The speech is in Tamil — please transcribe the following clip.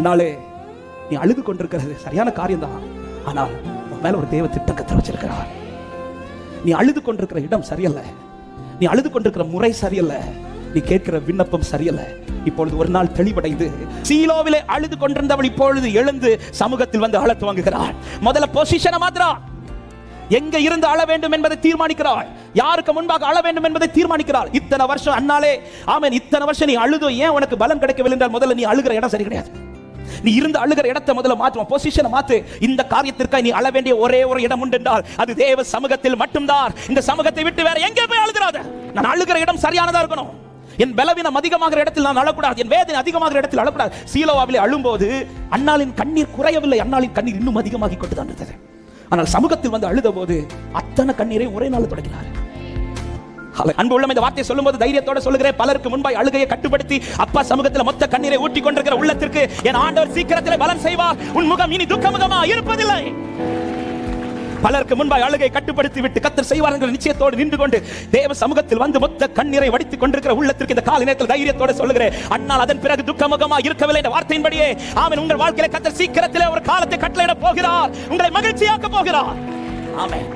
அண்ணாலே, நீ அழுது கொண்டிருக்கிறது சரியான காரியம் தான். ஆனால் உன் மேல ஒரு தேவ திட்டம் கத்தர் வச்சிருக்கிறார். நீ அழுது கொண்டிருக்கிற இடம் சரியல்ல, நீ அழுது கொண்டிருக்கிற முறை சரியல்ல, நீ கேட்கிற விண்ணப்பம் சரியல்ல. இப்பொழுது ஒரு நாள் தெளிவடைந்து, சீலோவிலே அழுது கொண்டிருந்தவள் இப்பொழுது எழுந்து சமூகத்தில் வந்து அழ துவங்குகிறாள். முதல்ல பொசிஷனை மாத்திரா, எங்க இருந்து அழ வேண்டும் என்பதை தீர்மானிக்கிறாள். யாருக்கு முன்பாக அழ வேண்டும் என்பதை தீர்மானிக்கிறாள். இத்தனை வருஷம் அண்ணாலே, ஆமென், இத்தனை வருஷம் நீ அழுதோ, ஏன் உனக்கு பலன் கிடைக்கவில்லை என்றால் முதல்ல நீ அழுகிற இடம் சரி கிடையாது. நீ இருந்து அழுகிற இடத்தை முதல்ல மாற்றுவோம், பொசிஷனை மாத்து. இந்த காரியத்திற்காக நீ அழ வேண்டிய ஒரே ஒரு இடம் உண்டு என்றால் அது தேவ சமூகத்தில் மட்டும்தான். இந்த சமூகத்தை விட்டு வேற எங்கே போய் அழுகிறாத. நான் அழுகிற இடம் சரியானதா இருக்கணும். என் பலவீனம் அதிகமாகிற இடத்தில் நான் அழக்கூடாது, என் வேதனை அதிகமாகிற இடத்தில் அழக்கூடாது. சீலோவாவிலே அழும்போது அன்னாளின் கண்ணீர் குறையவில்லை, அன்னாளின் கண்ணீர் இன்னும் அதிகமாகி கொண்டுதான் இருந்தது. ஆனால் சமூகத்தில் வந்து அழுத போது அத்தனை கண்ணீரை ஒரே நாள் தொடங்கினார். அன்பு உள்ளம், இந்த வார்த்தையை சொல்லும்போது தைரியத்தோட சொல்லுகிறேன். பலருக்கு முன்பாய் அழுகையை கட்டுப்படுத்தி அப்பா சமூகத்தில் மொத்த கண்ணீரை ஊற்றி கொண்டிருக்கிற உள்ளத்திற்கு என் ஆண்டவர் சீக்கிரத்தில் பலன் செய்வார். உன் முகம் இனி துக்கமுகமா இருப்பதில்லை. பலருக்கு முன்பாய் அழுகை கட்டுப்படுத்தி விட்டு கத்தர் செய்வார் என்ற நிச்சயத்தோடு நின்று கொண்டு தேவ சமூகத்தில் வந்து மொத்த கண்ணீரை வடித்துக் கொண்டிருக்கிற உள்ளத்திற்கு இந்த காலை நேரத்தில் தைரியத்தோடு சொல்லுகிறேன். அன்னால் அதன் பிறகு துக்கமுகமா இருக்கவில்லை என்ற வார்த்தையின்படியே ஆமென், உங்கள் வாழ்க்கையில கத்தர் சீக்கிரத்திலே ஒரு காலத்தை கட்டளையிட போகிறார். உங்களை மகிழ்ச்சியாக்க போகிறார். ஆமென்.